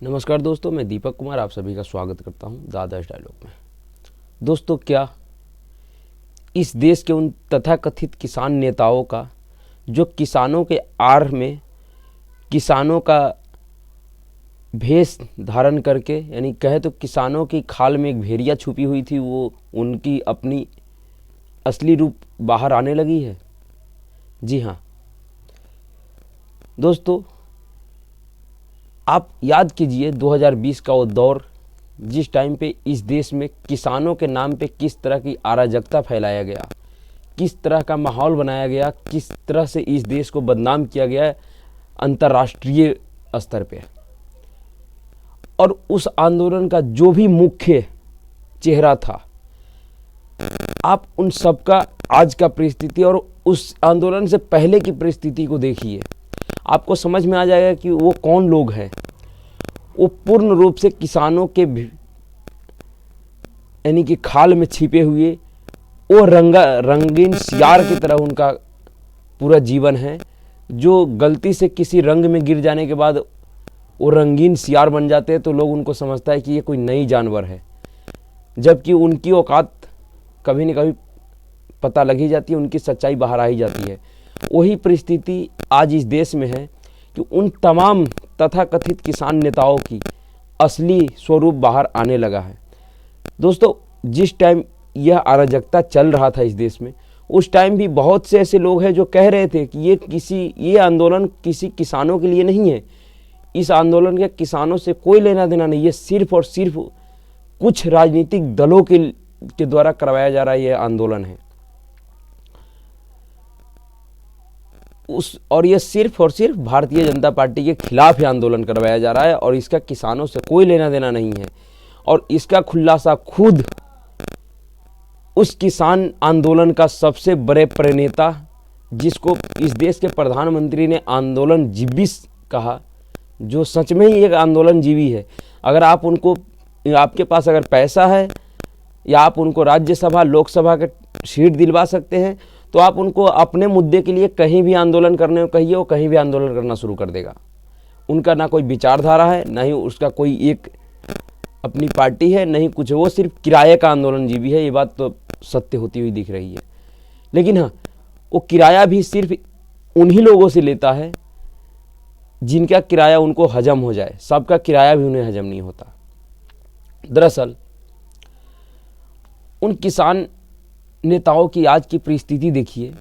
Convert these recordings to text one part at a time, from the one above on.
नमस्कार दोस्तों, मैं दीपक कुमार आप सभी का स्वागत करता हूं दादाज डायलॉग में। दोस्तों, क्या इस देश के उन तथाकथित किसान नेताओं का जो किसानों के आड़ में किसानों का भेष धारण करके, यानी कहे तो किसानों की खाल में एक भेड़िया छुपी हुई थी, वो उनकी अपनी असली रूप बाहर आने लगी है? जी हाँ दोस्तों, आप याद कीजिए 2020 का वो दौर, जिस टाइम पे इस देश में किसानों के नाम पे किस तरह की अराजकता फैलाया गया, किस तरह का माहौल बनाया गया, किस तरह से इस देश को बदनाम किया गया है अंतर्राष्ट्रीय स्तर पे। और उस आंदोलन का जो भी मुख्य चेहरा था, आप उन सबका आज का परिस्थिति और उस आंदोलन से पहले की परिस्थिति को देखिए, आपको समझ में आ जाएगा कि वो कौन लोग हैं। वो पूर्ण रूप से किसानों के यानी कि खाल में छिपे हुए वो रंगीन सियार की तरह उनका पूरा जीवन है, जो गलती से किसी रंग में गिर जाने के बाद वो रंगीन सियार बन जाते हैं तो लोग उनको समझता है कि ये कोई नई जानवर है, जबकि उनकी औकात कभी न कभी पता लग ही जाती है, उनकी सच्चाई बाहर आ ही जाती है। वही परिस्थिति आज इस देश में है कि उन तमाम तथाकथित किसान नेताओं की असली स्वरूप बाहर आने लगा है। दोस्तों, जिस टाइम यह अराजकता चल रहा था इस देश में, उस टाइम भी बहुत से ऐसे लोग हैं जो कह रहे थे कि ये आंदोलन किसी किसानों के लिए नहीं है, इस आंदोलन के किसानों से कोई लेना देना नहीं, ये सिर्फ और सिर्फ कुछ राजनीतिक दलों के द्वारा करवाया जा रहा है, ये आंदोलन है। और ये सिर्फ और सिर्फ भारतीय जनता पार्टी के खिलाफ ही आंदोलन करवाया जा रहा है और इसका किसानों से कोई लेना देना नहीं है। और इसका खुलासा खुद उस किसान आंदोलन का सबसे बड़े प्रणेता, जिसको इस देश के प्रधानमंत्री ने आंदोलन जीवी कहा, जो सच में ही एक आंदोलन जीवी है। अगर आप उनको, आपके पास अगर पैसा है या आप उनको राज्यसभा लोकसभा के सीट दिलवा सकते हैं, तो आप उनको अपने मुद्दे के लिए कहीं भी आंदोलन करने को कहिए, वो कहीं भी आंदोलन करना शुरू कर देगा। उनका ना कोई विचारधारा है, ना ही उसका कोई एक अपनी पार्टी है, नहीं कुछ, वो सिर्फ किराए का आंदोलन जीवी है। ये बात तो सत्य होती हुई दिख रही है। लेकिन हाँ, वो किराया भी सिर्फ उन्हीं लोगों से लेता है जिनका किराया उनको हजम हो जाए, सबका किराया भी उन्हें हजम नहीं होता। दरअसल उन किसान नेताओं की आज की परिस्थिति देखिए।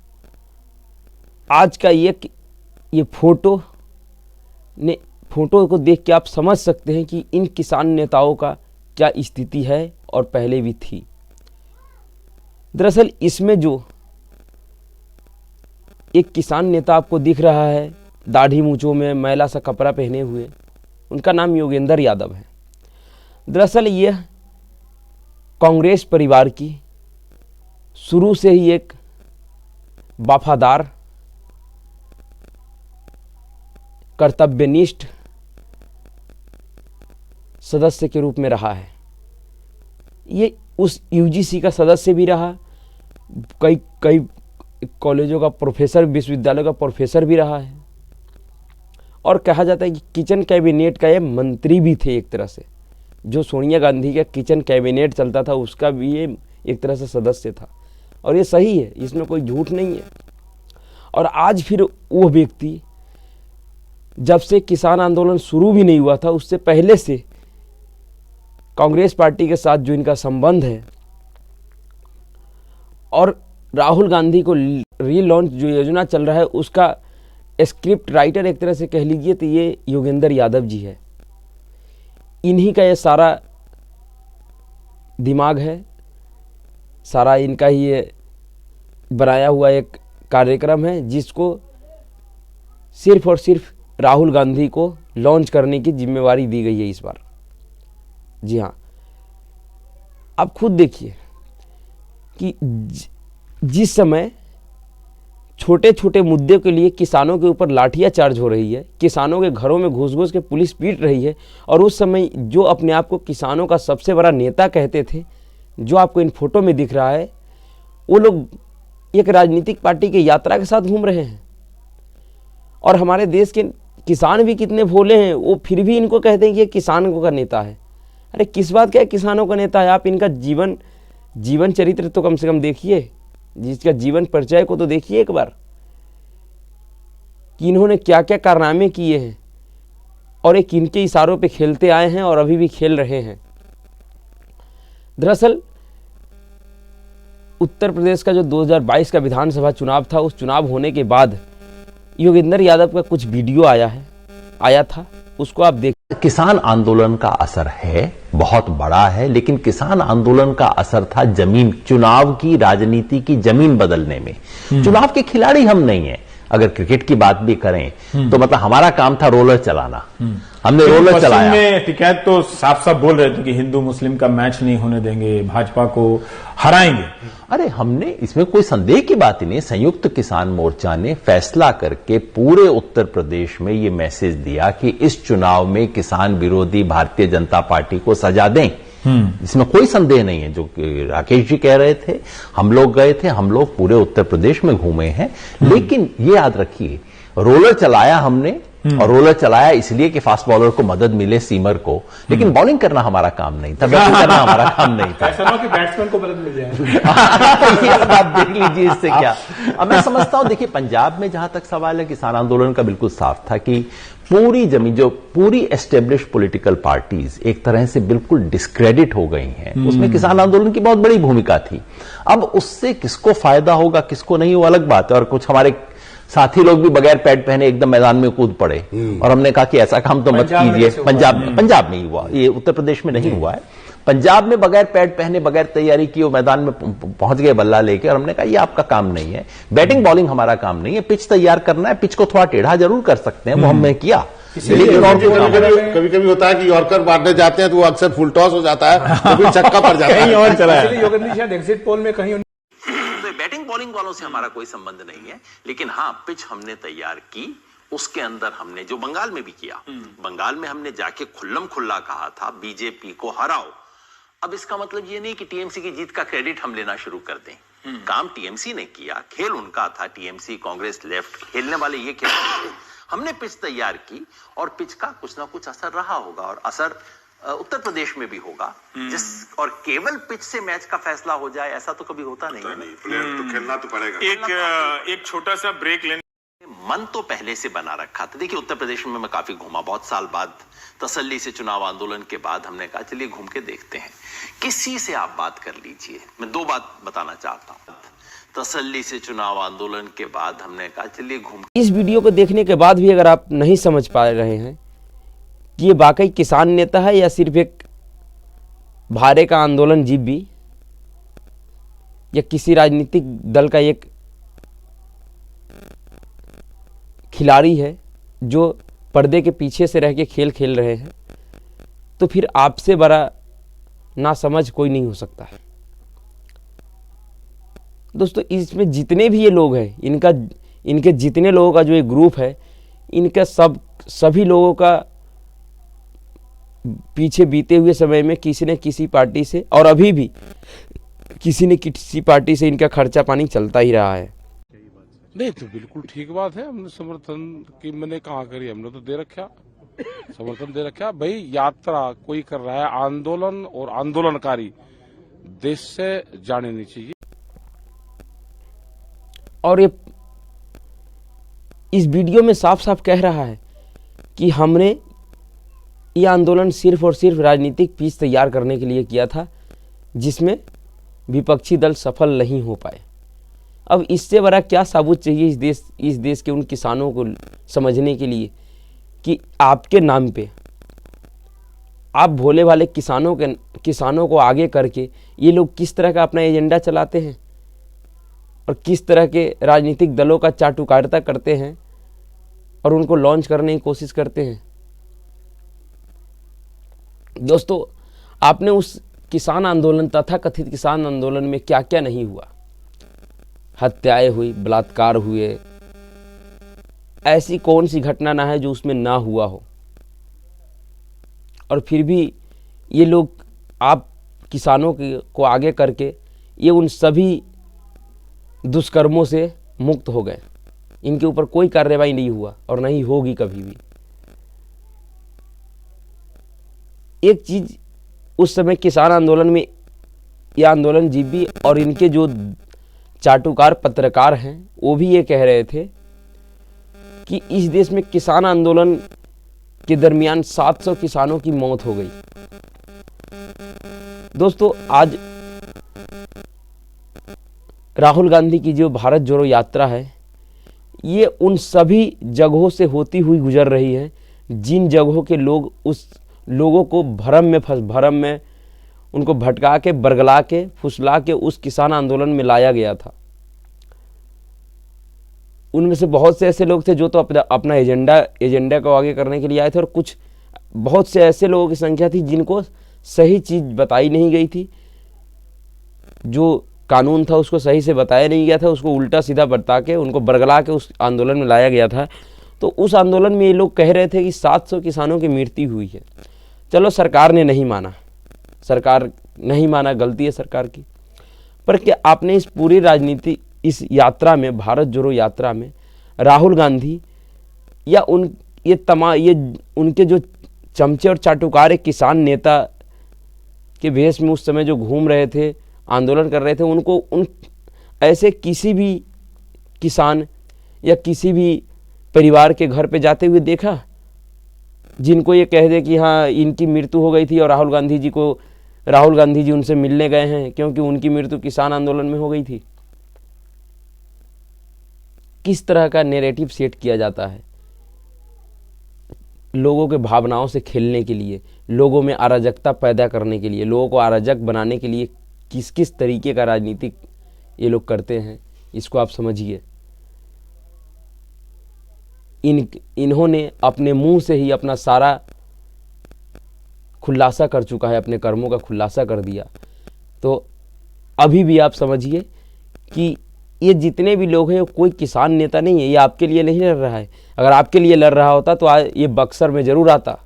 आज का ये फोटो को देख के आप समझ सकते हैं कि इन किसान नेताओं का क्या स्थिति है और पहले भी थी। दरअसल इसमें जो एक किसान नेता आपको दिख रहा है, दाढ़ी मूंछों में मैला सा कपड़ा पहने हुए, उनका नाम योगेंद्र यादव है। दरअसल यह कांग्रेस परिवार की शुरू से ही एक वफादार, कर्तव्यनिष्ठ सदस्य के रूप में रहा है। ये उस यूजीसी का सदस्य भी रहा, कई कॉलेजों का प्रोफेसर, विश्वविद्यालयों का प्रोफेसर भी रहा है, और कहा जाता है कि किचन कैबिनेट का ये मंत्री भी थे एक तरह से। जो सोनिया गांधी का किचन कैबिनेट चलता था, उसका भी ये एक तरह से सदस्य था। और ये सही है, इसमें कोई झूठ नहीं है। और आज फिर वो व्यक्ति, जब से किसान आंदोलन शुरू भी नहीं हुआ था, उससे पहले से कांग्रेस पार्टी के साथ जो इनका संबंध है, और राहुल गांधी को रीलॉन्च जो योजना चल रहा है, उसका स्क्रिप्ट राइटर एक तरह से कह लीजिए तो ये योगेंद्र यादव जी है। इन्हीं का ये सारा दिमाग है, सारा इनका ही ये बनाया हुआ एक कार्यक्रम है, जिसको सिर्फ और सिर्फ राहुल गांधी को लॉन्च करने की जिम्मेवारी दी गई है इस बार। जी हाँ, आप खुद देखिए कि जिस समय छोटे छोटे मुद्दे के लिए किसानों के ऊपर लाठियां चार्ज हो रही है, किसानों के घरों में घुस घुस के पुलिस पीट रही है, और उस समय जो अपने आप को किसानों का सबसे बड़ा नेता कहते थे, जो आपको इन फोटो में दिख रहा है, वो लोग एक राजनीतिक पार्टी की यात्रा के साथ घूम रहे हैं। और हमारे देश के किसान भी कितने भोले हैं, वो फिर भी इनको कहते हैं कि ये किसानों का नेता है। अरे किस बात का किसानों का नेता है? आप इनका जीवन चरित्र तो कम से कम देखिए, जिसका जीवन परिचय को तो देखिए एक बार, कि इन्होंने क्या क्या कारनामे किए हैं और ये किनके इशारों पे खेलते आए हैं और अभी भी खेल रहे हैं। दरअसल उत्तर प्रदेश का जो 2022 का विधानसभा चुनाव था, उस चुनाव होने के बाद योगेंद्र यादव का कुछ वीडियो आया था, उसको आप देख। किसान आंदोलन का असर है, बहुत बड़ा है, लेकिन किसान आंदोलन का असर था जमीन, चुनाव की राजनीति की जमीन बदलने में। चुनाव के खिलाड़ी हम नहीं हैं। अगर क्रिकेट की बात भी करें तो मतलब हमारा काम था रोलर चलाना, हमने रोलर चलाया। में टिकैत तो साफ साफ बोल रहे थे कि हिंदू मुस्लिम का मैच नहीं होने देंगे, भाजपा को हराएंगे। अरे हमने, इसमें कोई संदेह की बात ही नहीं। संयुक्त किसान मोर्चा ने फैसला करके पूरे उत्तर प्रदेश में ये मैसेज दिया कि इस चुनाव में किसान विरोधी भारतीय जनता पार्टी को सजा दें। इसमें कोई संदेह नहीं है। जो राकेश जी कह रहे थे, हम लोग गए थे, हम लोग पूरे उत्तर प्रदेश में घूमे हैं, लेकिन ये याद रखिए, रोलर चलाया हमने, और रोलर चलाया इसलिए कि फास्ट बॉलर को मदद मिले, सीमर को, लेकिन बॉलिंग करना हमारा काम नहीं था, बैटिंग करना हमारा काम नहीं था। ऐसा ना कि बैट्समैन को मदद मिल जाए। ये बात देख लीजिए, इससे क्या। अब मैं समझता हूं, देखिए पंजाब में जहां तक सवाल है, किसान आंदोलन का बिल्कुल साफ था कि पूरी जमीन, जो पूरी एस्टेब्लिश पॉलिटिकल पार्टीज एक तरह से बिल्कुल डिस्क्रेडिट हो गई हैं, उसमें किसान आंदोलन की बहुत बड़ी भूमिका थी। अब उससे किसको फायदा होगा, किसको नहीं, वो अलग बात है। और कुछ हमारे साथी लोग भी बगैर पैड पहने एकदम मैदान में कूद पड़े, और हमने कहा कि ऐसा काम तो मत कीजिए। पंजाब में ही हुआ, ये उत्तर प्रदेश में नहीं हुआ है। पंजाब में बगैर पैड पहने, बगैर तैयारी किए वो मैदान में पहुंच गए बल्ला लेके, और हमने कहा ये आपका काम नहीं है, बैटिंग बॉलिंग हमारा काम नहीं है, पिच तैयार करना है, पिच को थोड़ा टेढ़ा जरूर कर सकते हैं, वो हमने किया। लेकिन कभी कभी होता है कि यॉर्कर मारने जाते हैं तो वो अक्सर फुल टॉस हो जाता है, तो फिर छक्का पड़ जाता है। और चला है योगेंद्र शायद एग्जिट पोल में कहीं। बैटिंग बॉलिंग वालों से हमारा कोई संबंध नहीं है, लेकिन हाँ, पिच हमने तैयार की। उसके अंदर हमने जो बंगाल में भी किया, बंगाल में हमने जाके खुल्लम खुल्ला कहा था बीजेपी को हराओ। अब इसका मतलब ये नहीं कि टीएमसी की जीत का क्रेडिट हम लेना शुरू कर दें। काम टीएमसी ने किया, खेल उनका था। टीएमसी, कांग्रेस, लेफ्ट खेलने वाले ये खेल थे। हमने पिच तैयार की, और पिच का कुछ ना कुछ असर रहा होगा, और असर उत्तर प्रदेश में भी होगा। और केवल पिच से मैच का फैसला हो जाए, ऐसा तो कभी होता नहीं। प्लेयर तो खेलना तो पड़ेगा। एक छोटा सा ब्रेक लेने मन तो पहले से बना रखा था। देखिए उत्तर प्रदेश में मैं काफी घूमा, बहुत साल बाद, तसल्ली से चुनाव आंदोलन के बाद हमने कहा चलिए घूम के देखते हैं। किसी से आप बात कर लीजिए, मैं दो बात बताना चाहता हूं। तसल्ली से चुनाव आंदोलन के बाद हमने कहा चलिए घूम। इस वीडियो को देखने के बाद भी अगर आप नहीं समझ पा रहे हैं कि ये वाकई किसान नेता है या सिर्फ एक भारे का आंदोलन जीव भी, या किसी राजनीतिक दल का एक खिलाड़ी है जो पर्दे के पीछे से रह के खेल खेल रहे हैं, तो फिर आपसे बड़ा नासमझ कोई नहीं हो सकता है। दोस्तों, इसमें जितने भी ये लोग हैं, इनके जितने लोगों का जो एक ग्रुप है, इनका सभी लोगों का पीछे बीते हुए समय में किसी न किसी पार्टी से, और अभी भी किसी न किसी पार्टी से इनका खर्चा पानी चलता ही रहा है। नहीं तो बिल्कुल ठीक बात है। हमने समर्थन की मैंने कहा करी, हमने तो दे रखा, समर्थन दे रखा। भाई यात्रा कोई कर रहा है, आंदोलन और आंदोलनकारी देश से जाने नहीं चाहिए। और ये इस वीडियो में साफ साफ कह रहा है कि हमने ये आंदोलन सिर्फ और सिर्फ राजनीतिक पिच तैयार करने के लिए किया था, जिसमें विपक्षी दल सफल नहीं हो पाए। अब इससे बड़ा क्या सबूत चाहिए इस देश के उन किसानों को समझने के लिए कि आपके नाम पे आप भोले भाले किसानों को आगे करके ये लोग किस तरह का अपना एजेंडा चलाते हैं और किस तरह के राजनीतिक दलों का चाटुकारिता करते हैं और उनको लॉन्च करने की कोशिश करते हैं। दोस्तों, आपने उस किसान आंदोलन, तथाकथित किसान आंदोलन में क्या क्या नहीं हुआ। हत्याएं हुई, बलात्कार हुए, ऐसी कौन सी घटना ना है जो उसमें ना हुआ हो। और फिर भी ये लोग, आप किसानों को आगे करके ये उन सभी दुष्कर्मों से मुक्त हो गए। इनके ऊपर कोई कार्रवाई नहीं हुआ और नहीं होगी कभी भी। एक चीज़ उस समय किसान आंदोलन में ये आंदोलन जीवी और इनके जो चाटुकार पत्रकार हैं वो भी ये कह रहे थे कि इस देश में किसान आंदोलन के दरमियान 700 किसानों की मौत हो गई। दोस्तों, आज राहुल गांधी की जो भारत जोड़ो यात्रा है ये उन सभी जगहों से होती हुई गुजर रही है जिन जगहों के लोग उस लोगों को भरम में उनको भटका के, बरगला के, फुसला के उस किसान आंदोलन में लाया गया था। उनमें से बहुत से ऐसे लोग थे जो तो अपना एजेंडा को आगे करने के लिए आए थे, और कुछ बहुत से ऐसे लोगों की संख्या थी जिनको सही चीज़ बताई नहीं गई थी, जो कानून था उसको सही से बताया नहीं गया था, उसको उल्टा सीधा बता के उनको बरगला के उस आंदोलन में लाया गया था। तो उस आंदोलन में ये लोग कह रहे थे कि 700 किसानों की मृत्यु हुई है। चलो, सरकार ने नहीं माना, गलती है सरकार की, पर क्या आपने इस पूरी राजनीति, इस यात्रा में, भारत जोड़ो यात्रा में राहुल गांधी या ये उनके जो चमचे और चाटुकार किसान नेता के भेष में उस समय जो घूम रहे थे, आंदोलन कर रहे थे, उन ऐसे किसी भी किसान या किसी भी परिवार के घर पे जाते हुए देखा जिनको ये कह दे कि हाँ इनकी मृत्यु हो गई थी और राहुल गांधी जी उनसे मिलने गए हैं क्योंकि उनकी मृत्यु किसान आंदोलन में हो गई थी? किस तरह का नैरेटिव सेट किया जाता है लोगों के भावनाओं से खेलने के लिए, लोगों में अराजकता पैदा करने के लिए, लोगों को अराजक बनाने के लिए किस किस तरीके का राजनीतिक ये लोग करते हैं, इसको आप समझिए। इन्होंने अपने मुंह से ही अपना सारा खुलासा कर चुका है, अपने कर्मों का खुलासा कर दिया। तो अभी भी आप समझिए कि ये जितने भी लोग हैं कोई किसान नेता नहीं है, ये आपके लिए नहीं लड़ रहा है। अगर आपके लिए लड़ रहा होता तो आज ये बक्सर में जरूर आता।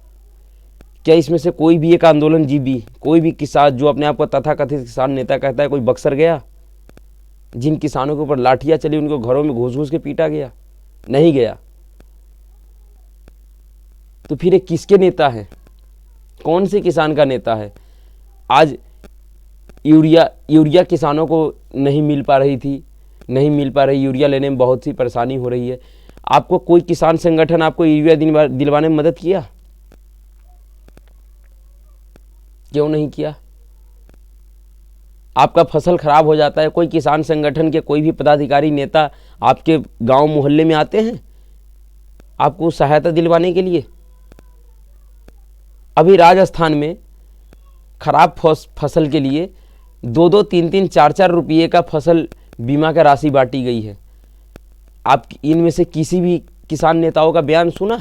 क्या इसमें से कोई भी एक आंदोलन जीवी, कोई भी किसान जो अपने आप को तथाकथित किसान नेता कहता है, कोई बक्सर गया? जिन किसानों के ऊपर लाठियां चली, उनको घरों में घुस घुस के पीटा गया? नहीं गया। तो फिर ये किसके नेता है? कौन से किसान का नेता है? आज यूरिया किसानों को नहीं मिल पा रही, यूरिया लेने में बहुत सी परेशानी हो रही है। आपको कोई किसान संगठन आपको यूरिया दिलवाने में मदद किया? क्यों नहीं किया? आपका फसल खराब हो जाता है, कोई किसान संगठन के कोई भी पदाधिकारी नेता आपके गांव मोहल्ले में आते हैं आपको सहायता दिलवाने के लिए? अभी राजस्थान में खराब फसल के लिए 2-2, 3-3, 4-4 रुपये का फसल बीमा का राशि बांटी गई है। आप इनमें से किसी भी किसान नेताओं का बयान सुना?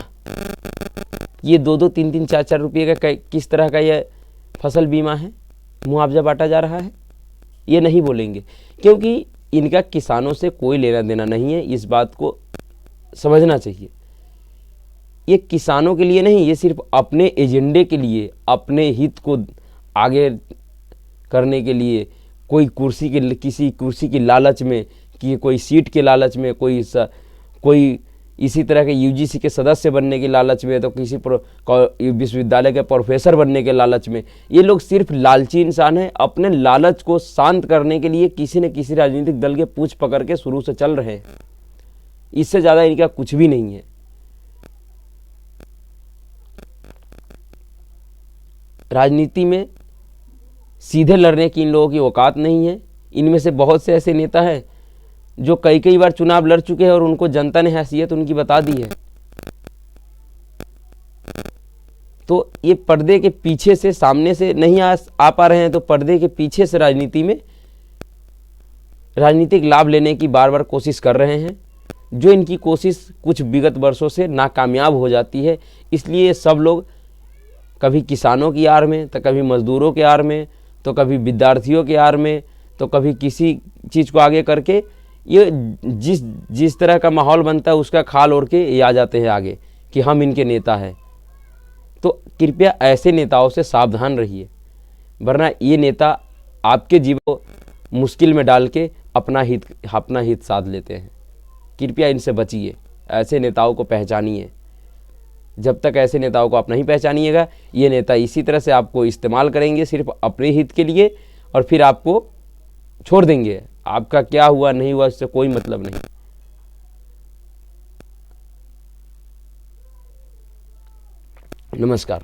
ये 2-2, 3-3, 4-4 रुपये का किस तरह का ये फसल बीमा है, मुआवजा बांटा जा रहा है? ये नहीं बोलेंगे क्योंकि इनका किसानों से कोई लेना देना नहीं है। इस बात को समझना चाहिए। ये किसानों के लिए नहीं, ये सिर्फ अपने एजेंडे के लिए, अपने हित को आगे करने के लिए, किसी कुर्सी की लालच में, कि कोई सीट के लालच में, कोई इसी तरह के यूजीसी के सदस्य बनने के लालच में, तो किसी विश्वविद्यालय के प्रोफेसर बनने के लालच में, ये लोग सिर्फ लालची इंसान हैं। अपने लालच को शांत करने के लिए किसी न किसी राजनीतिक दल के पूंछ पकड़ के शुरू से चल रहे हैं। इससे ज़्यादा इनका कुछ भी नहीं है। राजनीति में सीधे लड़ने की इन लोगों की औकात नहीं है। इनमें से बहुत से ऐसे नेता हैं जो कई बार चुनाव लड़ चुके हैं और उनको जनता ने हैसियत उनकी बता दी है। तो ये पर्दे के पीछे से, सामने से नहीं आ पा रहे हैं, तो पर्दे के पीछे से राजनीति में राजनीतिक लाभ लेने की बार बार कोशिश कर रहे हैं, जो इनकी कोशिश कुछ विगत वर्षों से नाकामयाब हो जाती है। इसलिए सब लोग कभी किसानों की आड़ में, तो कभी मजदूरों के आड़ में, तो कभी विद्यार्थियों के आड़ में, तो कभी किसी चीज़ को आगे करके ये जिस तरह का माहौल बनता है उसका खाल ओढ़ के ये आ जाते हैं आगे कि हम इनके नेता हैं। तो कृपया ऐसे नेताओं से सावधान रहिए, वरना ये नेता आपके जीवन को मुश्किल में डाल के अपना हित साध लेते हैं। कृपया इनसे बचिए, ऐसे नेताओं को पहचानिए जब तक ऐसे नेताओं को आप नहीं पहचानिएगा, ये नेता इसी तरह से आपको इस्तेमाल करेंगे सिर्फ अपने हित के लिए, और फिर आपको छोड़ देंगे। आपका क्या हुआ नहीं हुआ इससे कोई मतलब नहीं। नमस्कार।